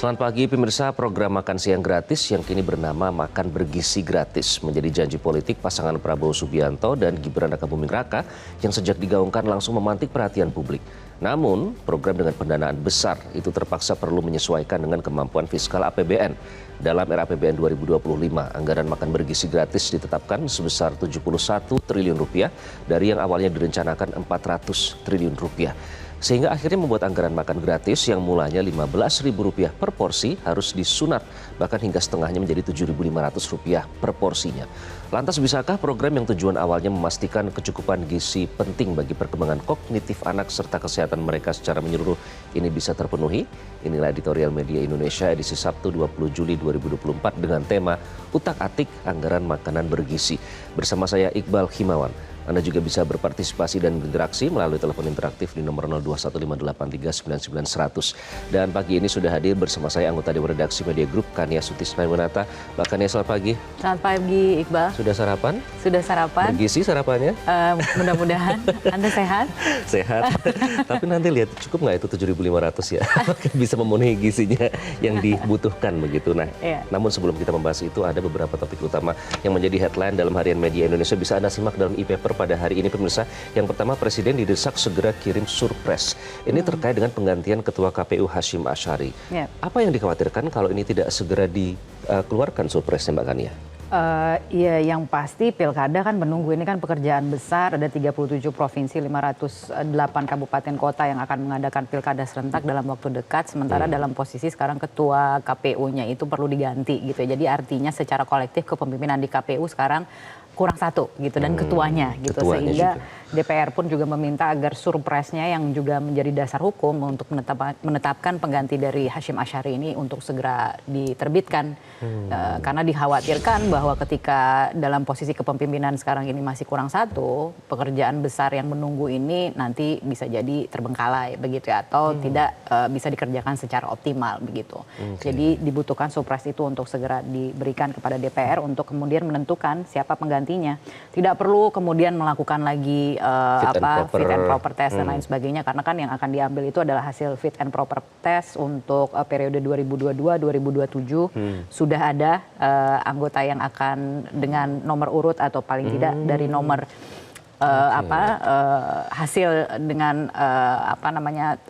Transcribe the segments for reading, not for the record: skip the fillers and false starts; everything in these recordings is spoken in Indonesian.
Selamat pagi pemirsa, program makan siang gratis yang kini bernama Makan Bergizi Gratis menjadi janji politik pasangan Prabowo Subianto dan Gibran Rakabuming Raka yang sejak digaungkan langsung memantik perhatian publik. Namun, program dengan pendanaan besar itu terpaksa perlu menyesuaikan dengan kemampuan fiskal APBN. Dalam RAPBN 2025, anggaran makan bergizi gratis ditetapkan sebesar 71 triliun rupiah dari yang awalnya direncanakan 400 triliun rupiah. Sehingga akhirnya membuat anggaran makan gratis yang mulanya Rp15.000 per porsi harus disunat, bahkan hingga setengahnya menjadi Rp7.500 per porsinya. Lantas bisakah program yang tujuan awalnya memastikan kecukupan gizi penting bagi perkembangan kognitif anak serta kesehatan mereka secara menyeluruh ini bisa terpenuhi? Inilah editorial Media Indonesia edisi Sabtu 20 Juli 2024 dengan tema Utak-atik Anggaran Makanan Bergizi. Bersama saya Iqbal Himawan. Anda juga bisa berpartisipasi dan berinteraksi melalui telepon interaktif di nomor 0215839900. Dan pagi ini sudah hadir bersama saya anggota Dewan Redaksi Media Group Kania Sutisna Winata. Mbak Kania, selamat pagi. Selamat pagi Iqbal. Sudah sarapan? Sudah sarapan. Bergizi sarapannya? Mudah-mudahan. Anda sehat? Sehat. Tapi nanti lihat cukup nggak itu 7.500 ya? Bisa memenuhi gizinya yang dibutuhkan begitu. Nah, namun sebelum kita membahas itu ada beberapa topik utama yang menjadi headline dalam harian Media Indonesia. Bisa Anda simak dalam e-paper pada hari ini pemirsa. Yang pertama, Presiden didesak segera kirim surpres. Ini terkait dengan penggantian Ketua KPU Hasyim Asyari. Apa yang dikhawatirkan kalau ini tidak segera dikeluarkan surpresnya Mbak Kania? Iya, yang pasti pilkada kan menunggu, ini kan pekerjaan besar, ada 37 provinsi, 508 kabupaten kota yang akan mengadakan pilkada serentak dalam waktu dekat. Sementara dalam posisi sekarang ketua KPU-nya itu perlu diganti gitu. Jadi artinya secara kolektif kepemimpinan di KPU sekarang kurang satu gitu dan ketuanya gitu, sehingga juga DPR pun juga meminta agar surpresnya yang juga menjadi dasar hukum untuk menetapkan pengganti dari Hasyim Asyari ini untuk segera diterbitkan. Karena dikhawatirkan bahwa ketika dalam posisi kepemimpinan sekarang ini masih kurang satu, pekerjaan besar yang menunggu ini nanti bisa jadi terbengkalai begitu ya, atau tidak bisa dikerjakan secara optimal begitu. Jadi dibutuhkan surpres itu untuk segera diberikan kepada DPR untuk kemudian menentukan siapa penggantinya. Tidak perlu kemudian melakukan lagi fit and proper test dan lain sebagainya, karena kan yang akan diambil itu adalah hasil fit and proper test untuk periode 2022-2027. Sudah ada anggota yang akan dengan nomor urut atau paling tidak dari nomor hasil dengan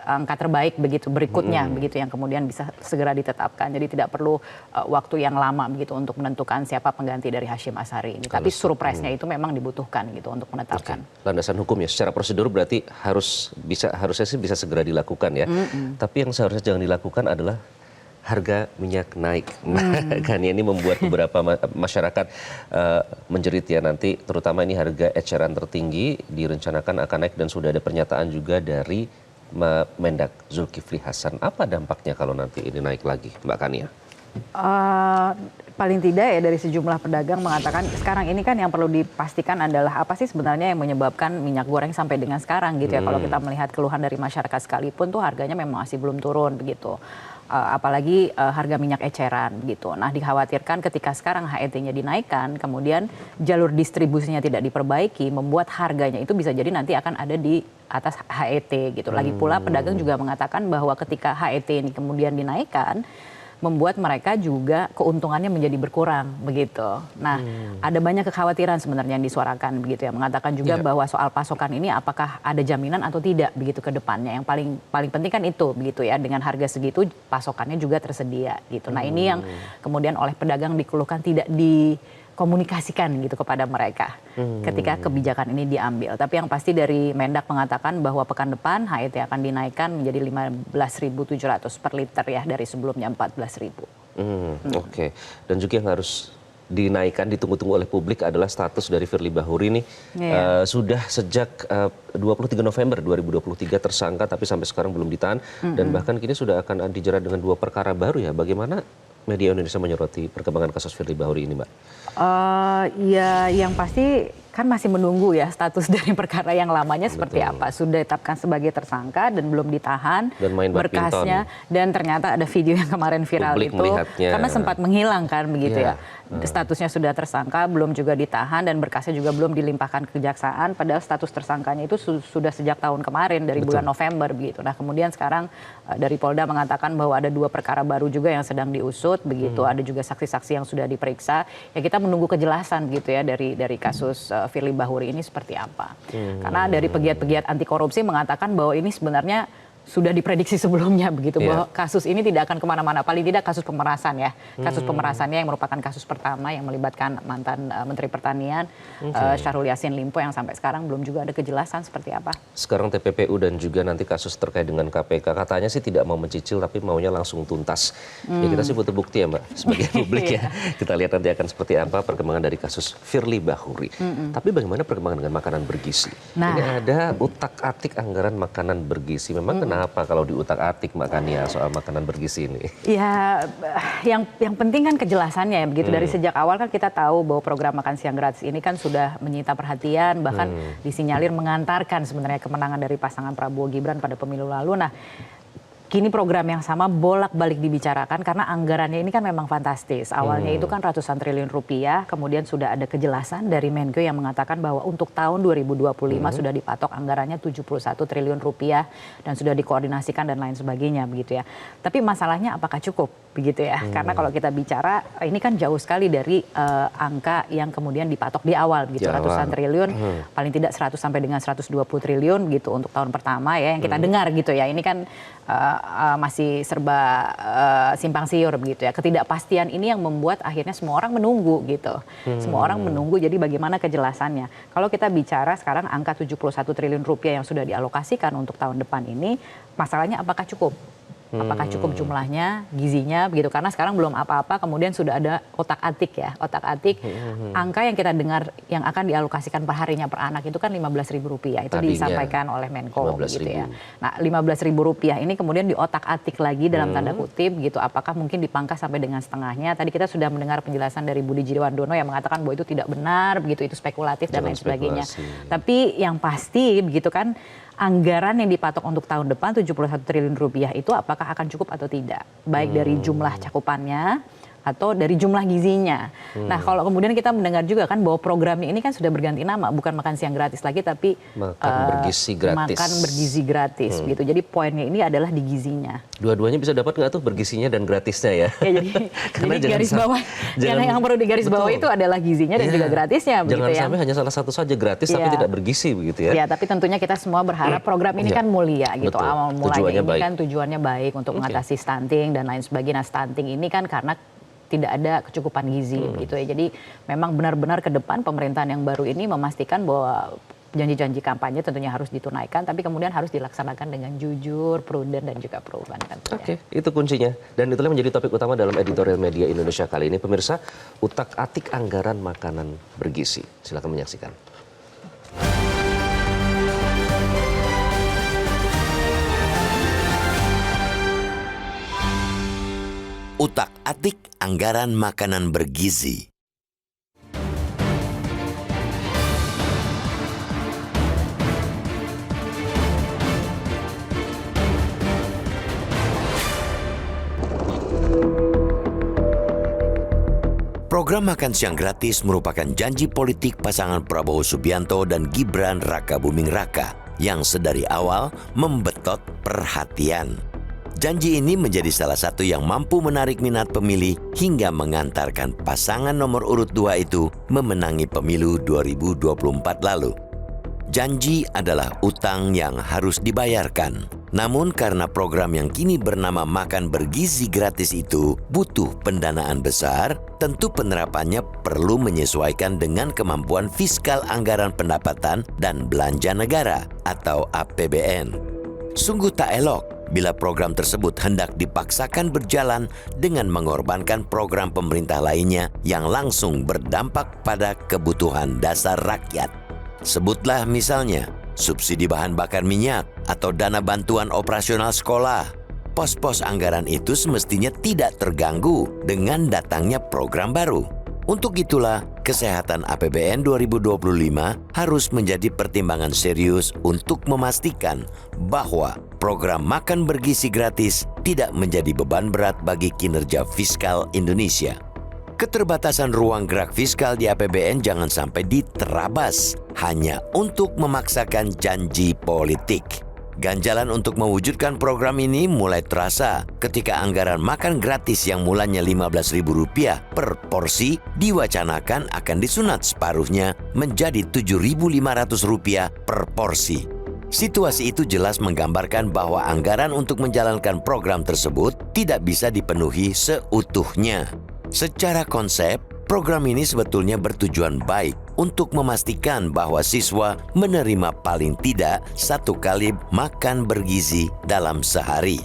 angka terbaik begitu berikutnya begitu yang kemudian bisa segera ditetapkan. Jadi tidak perlu waktu yang lama begitu untuk menentukan siapa pengganti dari Hasyim Asyari ini. Tapi surprise-nya itu memang dibutuhkan gitu untuk menetapkan. Landasan hukumnya secara prosedur berarti harusnya sih bisa segera dilakukan ya. Tapi yang seharusnya jangan dilakukan adalah harga minyak naik. Kan ini membuat beberapa masyarakat menjerit ya nanti, terutama ini harga eceran tertinggi direncanakan akan naik dan sudah ada pernyataan juga dari Mendak Zulkifli Hasan. Apa dampaknya kalau nanti ini naik lagi, Mbak Kania? Paling tidak ya dari sejumlah pedagang mengatakan sekarang ini kan yang perlu dipastikan adalah apa sih sebenarnya yang menyebabkan minyak goreng sampai dengan sekarang gitu ya. Kalau kita melihat keluhan dari masyarakat sekalipun tuh harganya memang masih belum turun begitu. Apalagi harga minyak eceran gitu. Nah, dikhawatirkan ketika sekarang HET-nya dinaikkan, kemudian jalur distribusinya tidak diperbaiki, membuat harganya itu bisa jadi nanti akan ada di atas HET gitu. Lagi pula pedagang juga mengatakan bahwa ketika HET ini kemudian dinaikkan, membuat mereka juga keuntungannya menjadi berkurang begitu. Nah, ada banyak kekhawatiran sebenarnya yang disuarakan begitu ya, mengatakan juga bahwa soal pasokan ini apakah ada jaminan atau tidak begitu ke depannya. Yang paling penting kan itu begitu ya, dengan harga segitu pasokannya juga tersedia gitu. Nah, ini yang kemudian oleh pedagang dikeluhkan tidak dikomunikasikan gitu kepada mereka ketika kebijakan ini diambil. Tapi yang pasti dari Mendak mengatakan bahwa pekan depan HET akan dinaikkan menjadi 15.700 per liter ya, dari sebelumnya 14.000. Oke. Dan juga yang harus dinaikkan, ditunggu-tunggu oleh publik adalah status dari Firly Bahuri ini. Sudah sejak 23 November 2023 tersangka tapi sampai sekarang belum ditahan dan bahkan kini sudah akan dijerat dengan 2 perkara baru ya. Bagaimana Media Indonesia menyoroti perkembangan kasus Firly Bahuri ini, Mbak? Ya, yang pasti kan masih menunggu ya status dari perkara yang lamanya seperti apa. Sudah ditetapkan sebagai tersangka dan belum ditahan Dan main berkasnya. Dan ternyata ada video yang kemarin viral Publik itu melihatnya. karena sempat menghilang kan begitu Iya. ya. Statusnya sudah tersangka, belum juga ditahan dan berkasnya juga belum dilimpahkan ke kejaksaan. Padahal status tersangkanya itu sudah sejak tahun kemarin dari bulan November begitu. Nah kemudian sekarang dari Polda mengatakan bahwa ada 2 perkara baru juga yang sedang diusut begitu. Ada juga saksi-saksi yang sudah diperiksa. Ya kita menunggu kejelasan gitu ya dari kasus Firly Bahuri ini seperti apa. Karena dari pegiat-pegiat anti korupsi mengatakan bahwa ini sebenarnya sudah diprediksi sebelumnya begitu bahwa kasus ini tidak akan kemana-mana, paling tidak kasus pemerasan ya, kasus pemerasannya yang merupakan kasus pertama yang melibatkan mantan Menteri Pertanian Syahrul Yassin Limpo yang sampai sekarang belum juga ada kejelasan seperti apa. Sekarang TPPU dan juga nanti kasus terkait dengan KPK katanya sih tidak mau mencicil tapi maunya langsung tuntas. Ya kita sih butuh bukti ya Mbak sebagai publik ya. Kita lihat nanti akan seperti apa perkembangan dari kasus Firly Bahuri. Tapi bagaimana perkembangan dengan makanan bergizi? Nah. Ini ada utak-atik anggaran makanan bergizi. Memang kenapa kalau diutak-atik makannya soal makanan bergizi ini? Ya, yang penting kan kejelasannya ya begitu. Dari sejak awal kan kita tahu bahwa program makan siang gratis ini kan sudah menyita perhatian, bahkan disinyalir mengantarkan sebenarnya kemenangan dari pasangan Prabowo Gibran pada pemilu lalu. Nah, kini program yang sama bolak-balik dibicarakan karena anggarannya ini kan memang fantastis. Awalnya itu kan ratusan triliun rupiah, kemudian sudah ada kejelasan dari Menko yang mengatakan bahwa untuk tahun 2025 sudah dipatok anggarannya 71 triliun rupiah dan sudah dikoordinasikan dan lain sebagainya begitu ya. Tapi masalahnya apakah cukup begitu ya? Karena kalau kita bicara ini kan jauh sekali dari angka yang kemudian dipatok di awal begitu, ratusan triliun, paling tidak 100 sampai dengan 120 triliun gitu untuk tahun pertama ya yang kita dengar gitu ya. Ini kan masih serba simpang siur begitu ya. Ketidakpastian ini yang membuat akhirnya semua orang menunggu gitu. Semua orang menunggu, jadi bagaimana kejelasannya. Kalau kita bicara sekarang angka 71 triliun rupiah yang sudah dialokasikan untuk tahun depan ini, masalahnya apakah cukup? Apakah cukup jumlahnya, gizinya begitu, karena sekarang belum apa-apa, kemudian sudah ada otak-atik ya, otak-atik angka yang kita dengar yang akan dialokasikan per harinya per anak itu kan Rp15.000, itu Tadinya disampaikan oleh Menko 15.000. gitu ya. Nah Rp15.000 ini kemudian diotak-atik lagi dalam tanda kutip gitu, apakah mungkin dipangkas sampai dengan setengahnya. Tadi kita sudah mendengar penjelasan dari Budi Jiwandono yang mengatakan bahwa itu tidak benar begitu, itu spekulatif dan lain sebagainya. Tapi yang pasti begitu kan, anggaran yang dipatok untuk tahun depan 71 triliun rupiah itu apakah akan cukup atau tidak, baik dari jumlah cakupannya atau dari jumlah gizinya. Nah kalau kemudian kita mendengar juga kan bahwa programnya ini kan sudah berganti nama, bukan makan siang gratis lagi tapi Makan bergizi gratis. Makan bergizi gratis gitu. Jadi poinnya ini adalah di gizinya. Dua-duanya bisa dapat nggak tuh bergizinya dan gratisnya ya? Ya jadi garis bawah yang perlu digaris bawah itu adalah gizinya dan juga gratisnya begitu jangan ya. sampai hanya salah satu saja gratis tapi tidak bergizi begitu ya. Ya, tapi tentunya kita semua berharap program ini kan mulia gitu. Betul. Awal mulanya Tujuannya ini baik. kan tujuannya baik untuk mengatasi stunting dan lain sebagainya. Nah, stunting ini kan karena tidak ada kecukupan gizi gitu ya. Jadi memang benar-benar ke depan pemerintahan yang baru ini memastikan bahwa janji-janji kampanye tentunya harus ditunaikan, tapi kemudian harus dilaksanakan dengan jujur, prudent dan juga perubahan tentunya. Oke, itu kuncinya. Dan itulah menjadi topik utama dalam editorial media Indonesia kali ini. Pemirsa, utak-atik anggaran makanan bergizi. Silakan menyaksikan. Utak-atik anggaran makanan bergizi. Program makan siang gratis merupakan janji politik pasangan Prabowo Subianto dan Gibran Raka Buming Raka yang sedari awal membetot perhatian. Janji ini menjadi salah satu yang mampu menarik minat pemilih hingga mengantarkan pasangan nomor urut 2 itu memenangi pemilu 2024 lalu. Janji adalah utang yang harus dibayarkan. Namun karena program yang kini bernama Makan Bergizi Gratis itu butuh pendanaan besar, tentu penerapannya perlu menyesuaikan dengan kemampuan fiskal anggaran pendapatan dan belanja negara atau APBN. Sungguh tak elok bila program tersebut hendak dipaksakan berjalan dengan mengorbankan program pemerintah lainnya yang langsung berdampak pada kebutuhan dasar rakyat. Sebutlah misalnya subsidi bahan bakar minyak atau dana bantuan operasional sekolah. Pos-pos anggaran itu semestinya tidak terganggu dengan datangnya program baru. Untuk itulah Kesehatan APBN 2025 harus menjadi pertimbangan serius untuk memastikan bahwa program makan bergizi gratis tidak menjadi beban berat bagi kinerja fiskal Indonesia. Keterbatasan ruang gerak fiskal di APBN jangan sampai diterabas hanya untuk memaksakan janji politik. Ganjalan untuk mewujudkan program ini mulai terasa ketika anggaran makan gratis yang mulanya Rp15.000 per porsi diwacanakan akan disunat separuhnya menjadi Rp7.500 per porsi. Situasi itu jelas menggambarkan bahwa anggaran untuk menjalankan program tersebut tidak bisa dipenuhi seutuhnya. Secara konsep, program ini sebetulnya bertujuan baik untuk memastikan bahwa siswa menerima paling tidak 1 kali makan bergizi dalam sehari.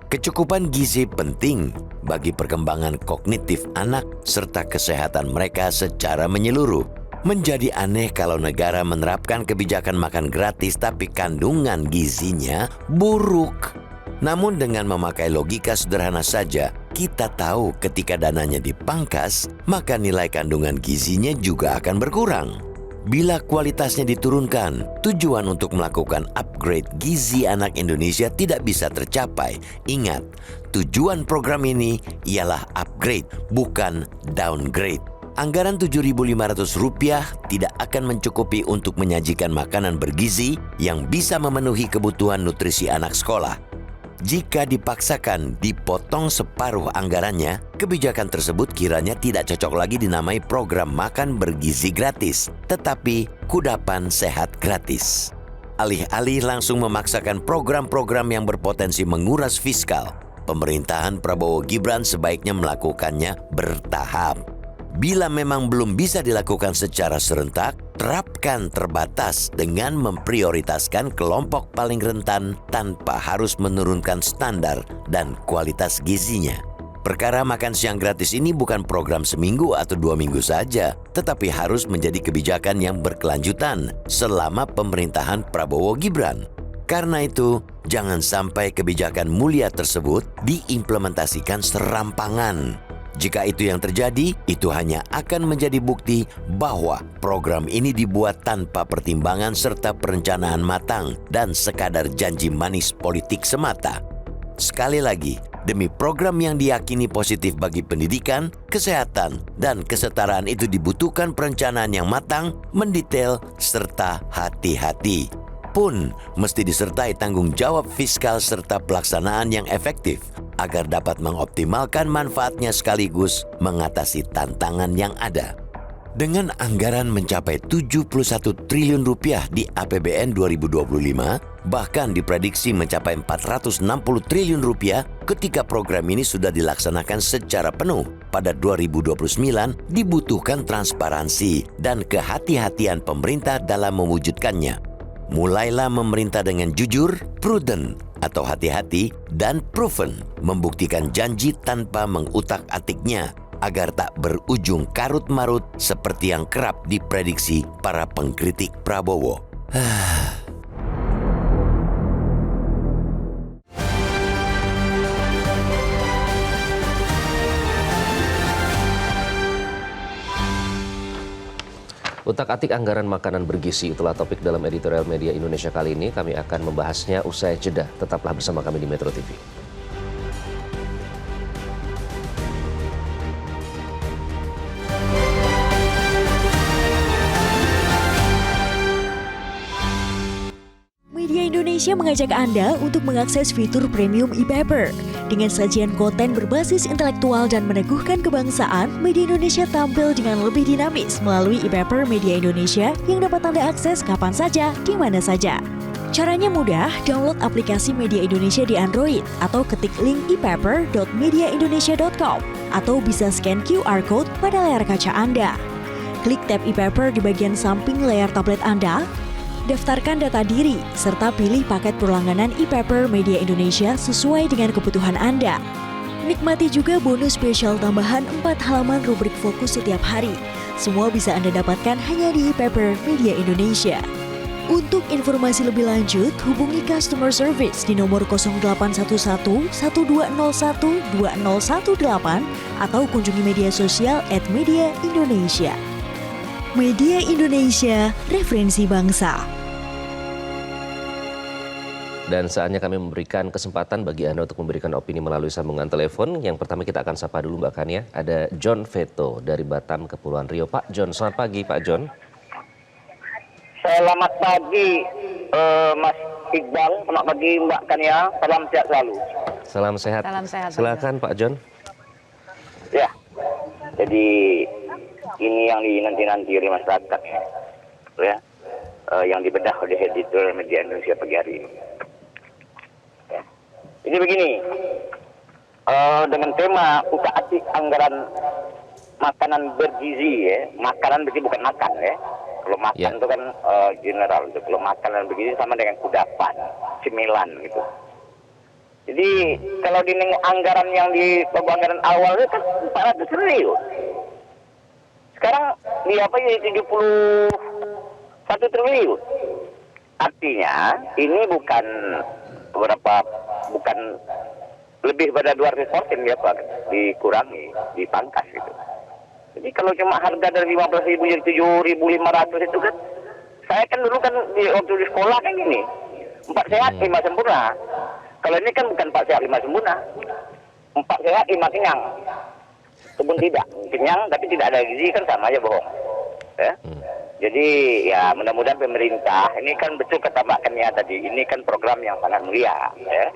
Kecukupan gizi penting bagi perkembangan kognitif anak serta kesehatan mereka secara menyeluruh. Menjadi aneh kalau negara menerapkan kebijakan makan gratis tapi kandungan gizinya buruk. Namun dengan memakai logika sederhana saja, kita tahu ketika dananya dipangkas, maka nilai kandungan gizinya juga akan berkurang. Bila kualitasnya diturunkan, tujuan untuk melakukan upgrade gizi anak Indonesia tidak bisa tercapai. Ingat, tujuan program ini ialah upgrade, bukan downgrade. Anggaran Rp7.500 tidak akan mencukupi untuk menyajikan makanan bergizi yang bisa memenuhi kebutuhan nutrisi anak sekolah. Jika dipaksakan dipotong separuh anggarannya, kebijakan tersebut kiranya tidak cocok lagi dinamai program makan bergizi gratis, tetapi kudapan sehat gratis. Alih-alih langsung memaksakan program-program yang berpotensi menguras fiskal, pemerintahan Prabowo Gibran sebaiknya melakukannya bertahap. Bila memang belum bisa dilakukan secara serentak, terapkan terbatas dengan memprioritaskan kelompok paling rentan tanpa harus menurunkan standar dan kualitas gizinya. Perkara makan siang gratis ini bukan program seminggu atau 2 minggu saja, tetapi harus menjadi kebijakan yang berkelanjutan selama pemerintahan Prabowo Gibran. Karena itu, jangan sampai kebijakan mulia tersebut diimplementasikan serampangan. Jika itu yang terjadi, itu hanya akan menjadi bukti bahwa program ini dibuat tanpa pertimbangan serta perencanaan matang dan sekadar janji manis politik semata. Sekali lagi, demi program yang diyakini positif bagi pendidikan, kesehatan, dan kesetaraan itu dibutuhkan perencanaan yang matang, mendetail, serta hati-hati. Pun mesti disertai tanggung jawab fiskal serta pelaksanaan yang efektif agar dapat mengoptimalkan manfaatnya sekaligus mengatasi tantangan yang ada. Dengan anggaran mencapai Rp71 triliun di APBN 2025, bahkan diprediksi mencapai Rp460 triliun ketika program ini sudah dilaksanakan secara penuh pada 2029, dibutuhkan transparansi dan kehati-hatian pemerintah dalam mewujudkannya. Mulailah memerintah dengan jujur, prudent atau hati-hati, dan proven, membuktikan janji tanpa mengutak-atiknya agar tak berujung karut-marut seperti yang kerap diprediksi para pengkritik Prabowo. Utak-atik anggaran makanan bergizi, itulah topik dalam editorial Media Indonesia kali ini. Kami akan membahasnya usai jeda. Tetaplah bersama kami di Metro TV. Media Indonesia mengajak Anda untuk mengakses fitur premium e-paper. Dengan sajian konten berbasis intelektual dan meneguhkan kebangsaan, Media Indonesia tampil dengan lebih dinamis melalui e-paper Media Indonesia yang dapat Anda akses kapan saja, di mana saja. Caranya mudah, download aplikasi Media Indonesia di Android atau ketik link e-paper.mediaindonesia.com atau bisa scan QR code pada layar kaca Anda. Klik tab e-paper di bagian samping layar tablet Anda, daftarkan data diri, serta pilih paket berlangganan e-paper Media Indonesia sesuai dengan kebutuhan Anda. Nikmati juga bonus spesial tambahan 4 halaman rubrik fokus setiap hari. Semua bisa Anda dapatkan hanya di e-paper Media Indonesia. Untuk informasi lebih lanjut, hubungi customer service di nomor 0811 1201 2018 atau kunjungi media sosial @mediaindonesia. Media Indonesia, referensi bangsa. Dan saatnya kami memberikan kesempatan bagi Anda untuk memberikan opini melalui sambungan telepon. Yang pertama kita akan sapa dulu Mbak Kania. Ada John Veto dari Batam, Kepulauan Riau. Pak John, selamat pagi Pak John. Selamat pagi Mas Iqbal, selamat pagi Mbak Kania, salam sehat selalu. Salam sehat. Salam sehat, Pak Silakan Pak John. Ya, jadi ini yang dinanti-nanti oleh masyarakat ya, yang dibedah oleh editor Media Indonesia pagi hari ini. Ya. Jadi begini, dengan tema utak-atik anggaran makanan bergizi ya, makanan bergizi bukan makan ya. Kalau makan itu kan general, itu. Kalau makanan bergizi sama dengan kudapan, cemilan gitu. Jadi kalau di anggaran yang di anggaran awal itu kan 400 triliun. Sekarang di apa ya 71 triliun. Artinya ini bukan lebih pada 200% ya Pak, dikurangi, dipangkas gitu. Jadi kalau cuma harga dari 15.000 jadi 7.500 itu kan, saya kan dulu kan waktu di sekolah kan gini, 4 sehat 5 sempurna. Kalau ini kan bukan 4 sehat 5 sempurna, 4 sehat 5 kenyang. Ataupun tidak, kenyang tapi tidak ada gizi kan sama aja bohong. Ya. Jadi ya mudah-mudahan pemerintah, ini kan betul kata Mbak Kania tadi, ini kan program yang sangat mulia, ya.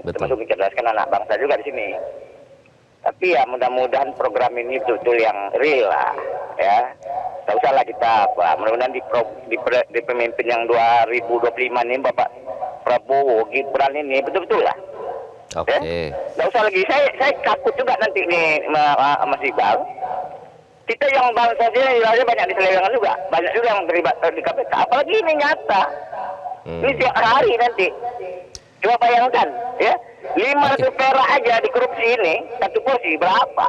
Termasuk mencerdaskan anak bangsa juga di sini. Tapi ya mudah-mudahan program ini betul-betul yang real lah, ya. Tak usahlah kita mudah-mudahan di pemimpin yang 2025 ini Bapak Prabowo, Gibran ini betul-betul lah. Oke. Tidak usah lagi. Saya takut juga nanti nih Mas Iqbal. Kita yang bangsa sini banyak diselewengkan juga. Banyak juga yang terlibat di KPK. Apalagi ini nyata. Ini tiap hari nanti. Coba bayangkan, ya. 500 perak aja di korupsi ini, satu porsi berapa?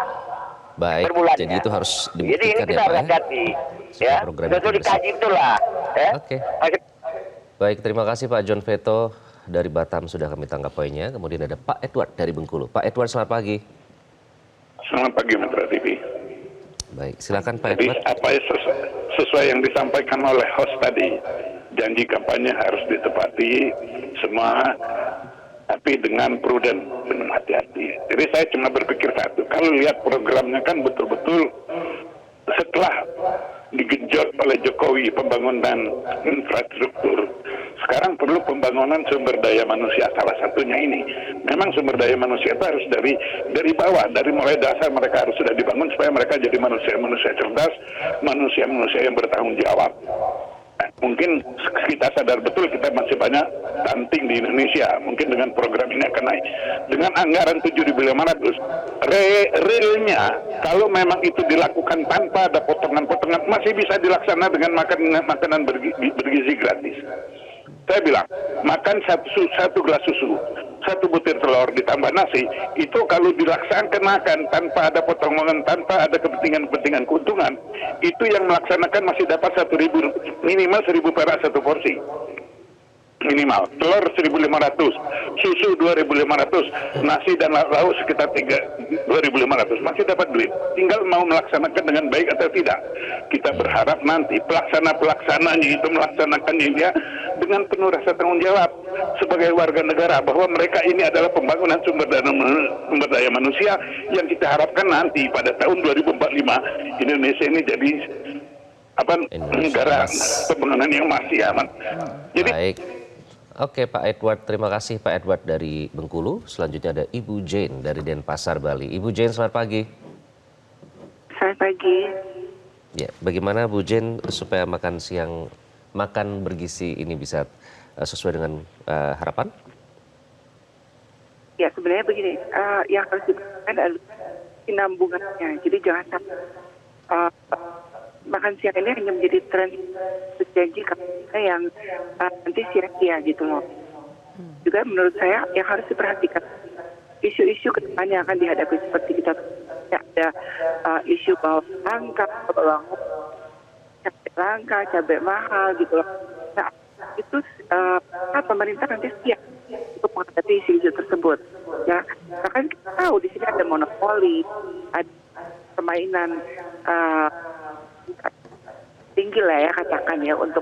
Baik, Berbulannya. jadi itu harus Jadi ini dibuktikan kita ya harus Pak. hati-hati. Supaya Ya, program betul itu dikaji betul lah. Ya. Oke. Baik, terima kasih Pak John Veto dari Batam sudah kami tangkap poinnya. Kemudian ada Pak Edward dari Bengkulu. Pak Edward, selamat pagi. Selamat pagi Mitra TV. Baik, silakan Pak Jadi Edward. apa yang sesuai yang disampaikan oleh host tadi, janji kampanye harus ditepati semua, tapi dengan prudent, dengan hati-hati. Jadi saya cuma berpikir satu, kalau lihat programnya kan betul-betul setelah digenjot oleh Jokowi pembangunan infrastruktur, sekarang perlu pembangunan sumber daya manusia, salah satunya ini. Memang sumber daya manusia itu harus dari bawah, dari mulai dasar mereka harus sudah dibangun supaya mereka jadi manusia-manusia cerdas, manusia-manusia yang bertanggung jawab. Mungkin kita sadar betul kita masih banyak stunting di Indonesia. Mungkin dengan program ini akan naik. Dengan anggaran 7.500, realnya kalau memang itu dilakukan tanpa ada potongan-potongan, masih bisa dilaksana dengan makanan bergizi gratis. Saya bilang, makan satu gelas susu, 1 butir telur ditambah nasi, itu kalau dilaksanakan tanpa ada potongan, tanpa ada kepentingan keuntungan, itu yang melaksanakan masih dapat 1.000, minimal 1.000 perak satu porsi. Minimal, telur 1.500, susu 2.500, nasi dan lauk sekitar 2.500, masih dapat duit. Tinggal mau melaksanakan dengan baik atau tidak. Kita berharap nanti pelaksananya itu melaksanakannya dia dengan penuh rasa tanggung jawab sebagai warga negara, bahwa mereka ini adalah pembangunan sumber daya manusia yang kita harapkan nanti pada tahun 2045 Indonesia ini jadi negara pembangunan yang masih aman. Jadi baik. Oke Pak Edward, terima kasih Pak Edward dari Bengkulu. Selanjutnya ada Ibu Jane dari Denpasar, Bali. Ibu Jane, selamat pagi. Selamat pagi. Ya, bagaimana Bu Jane supaya makan bergizi ini bisa sesuai dengan harapan? Ya sebenarnya begini, yang harus diperhatikan adalah sinambungannya. Jadi jangan sampai makan siang ini hanya menjadi tren janji kita yang nanti sia-sia gitu loh. Juga menurut saya yang harus diperhatikan isu-isu ke depannya akan dihadapi seperti kita ada isu bawang cabai mahal gitu loh. Nah itu pemerintah nanti siap untuk menghadapi isu-isu tersebut. Ya, bahkan kita tahu di sini ada monopoli, ada permainan tinggi lah ya katakan ya untuk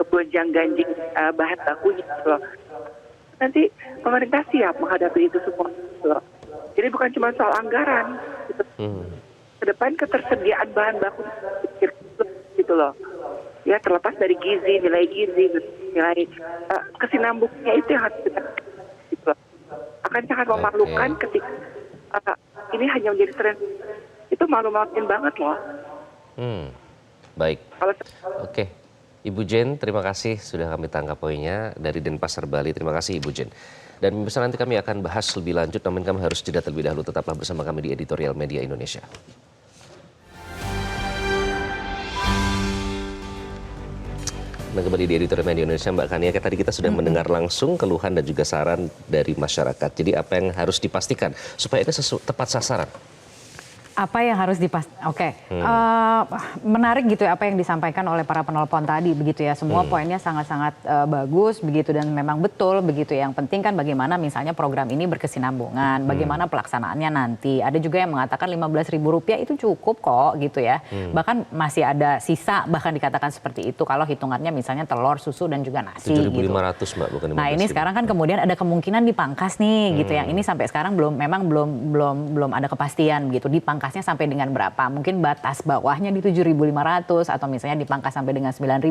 gonjang ganjing bahan bakunya gitu loh. Nanti pemerintah siap menghadapi itu semua gitu loh. Jadi bukan cuma soal anggaran gitu. Ke depan ketersediaan bahan baku gitu loh. Ya terlepas dari nilai gizi, nilai kesinambungnya itu yang harus kita gitu loh. Akan sangat memalukan ketika ini hanya menjadi tren. Itu malu-maluin banget loh. Baik. Kalau Oke. Ibu Jen, terima kasih sudah kami tangkap poinnya dari Denpasar, Bali. Terima kasih Ibu Jen. Dan pemirsa, nanti kami akan bahas lebih lanjut, namun kami harus jeda terlebih dahulu. Tetaplah bersama kami di Editorial Media Indonesia. Dan kembali di Editorial Media Indonesia, Mbak Kania, tadi kita sudah mendengar langsung keluhan dan juga saran dari masyarakat. Jadi apa yang harus dipastikan supaya ini tepat sasaran? Apa yang harus dipastikan? Menarik gitu ya apa yang disampaikan oleh para penelpon tadi begitu ya. Semua poinnya sangat-sangat bagus begitu dan memang betul begitu. Yang penting kan bagaimana misalnya program ini berkesinambungan, bagaimana pelaksanaannya nanti. Ada juga yang mengatakan Rp15.000 itu cukup kok gitu ya. Bahkan masih ada sisa, bahkan dikatakan seperti itu kalau hitungannya misalnya telur, susu dan juga nasi. 7.500 gitu. Mbak, bukan 15.000. Nah ini sekarang kan kemudian ada kemungkinan dipangkas nih gitu. Yang ini sampai sekarang belum ada kepastian gitu. Dipangkasnya sampai dengan berapa? Mungkin batas bawahnya di 7.500 atau misalnya dipangkas sampai dengan 9.000.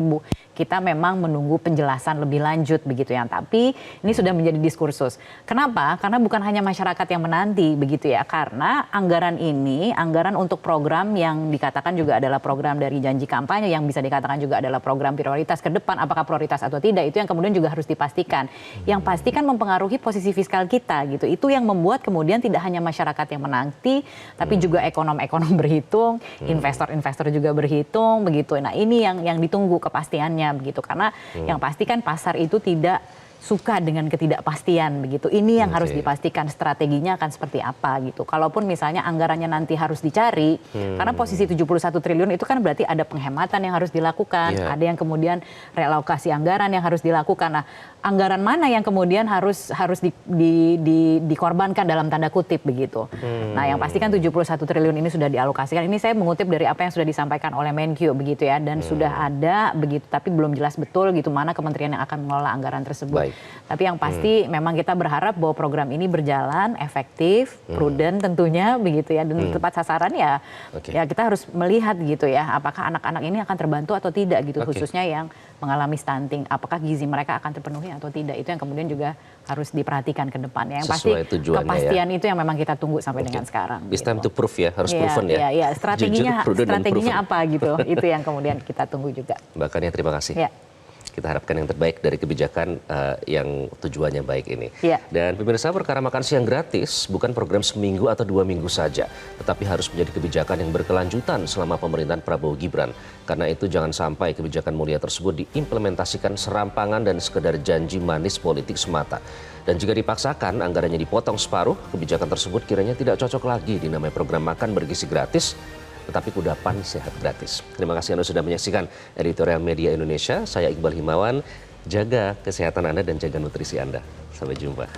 Kita memang menunggu penjelasan lebih lanjut begitu ya. Tapi ini sudah menjadi diskursus. Kenapa? Karena bukan hanya masyarakat yang menanti begitu ya. Karena anggaran ini, anggaran untuk program yang dikatakan juga adalah program dari janji kampanye, yang bisa dikatakan juga adalah program prioritas ke depan, apakah prioritas atau tidak, itu yang kemudian juga harus dipastikan. Yang pasti kan mempengaruhi posisi fiskal kita gitu. Itu yang membuat kemudian tidak hanya masyarakat yang menanti, tapi juga ekonom-ekonom berhitung, investor-investor juga berhitung begitu. Nah ini yang ditunggu kepastiannya begitu, karena yang pasti kan pasar itu tidak suka dengan ketidakpastian begitu. Ini yang harus dipastikan strateginya akan seperti apa gitu. Kalaupun misalnya anggarannya nanti harus dicari, karena posisi 71 triliun itu kan berarti ada penghematan yang harus dilakukan, ada yang kemudian relokasi anggaran yang harus dilakukan. Nah, anggaran mana yang kemudian harus dikorbankan dalam tanda kutip begitu. Nah, yang pasti kan 71 triliun ini sudah dialokasikan. Ini saya mengutip dari apa yang sudah disampaikan oleh Menkyu begitu ya, dan sudah ada begitu, tapi belum jelas betul gitu mana kementerian yang akan mengelola anggaran tersebut. Baik. Tapi yang pasti memang kita berharap bahwa program ini berjalan efektif, prudent tentunya begitu ya, dan tepat sasaran ya. Ya kita harus melihat gitu ya, apakah anak-anak ini akan terbantu atau tidak gitu, khususnya yang mengalami stunting, apakah gizi mereka akan terpenuhi atau tidak, itu yang kemudian juga harus diperhatikan ke depannya. Yang pasti kepastian itu yang memang kita tunggu sampai dengan sekarang. It's time to prove ya, harus proven ya. Iya, strateginya Jujur, apa gitu, itu yang kemudian kita tunggu juga. Mbak Kania, terima kasih. Ya. Kita harapkan yang terbaik dari kebijakan yang tujuannya baik ini. Dan pemirsa, perkara makan siang gratis bukan program seminggu atau 2 minggu saja, tetapi harus menjadi kebijakan yang berkelanjutan selama pemerintahan Prabowo Gibran. Karena itu jangan sampai kebijakan mulia tersebut diimplementasikan serampangan dan sekedar janji manis politik semata. Dan jika dipaksakan anggarannya dipotong separuh, kebijakan tersebut kiranya tidak cocok lagi dinamai program makan bergizi gratis, tetapi kudapan sehat gratis. Terima kasih Anda sudah menyaksikan Editorial Media Indonesia. Saya Iqbal Himawan. Jaga kesehatan Anda dan jaga nutrisi Anda. Sampai jumpa.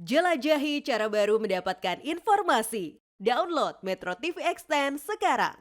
Jelajahi cara baru mendapatkan informasi. Download Metro TV Extend sekarang.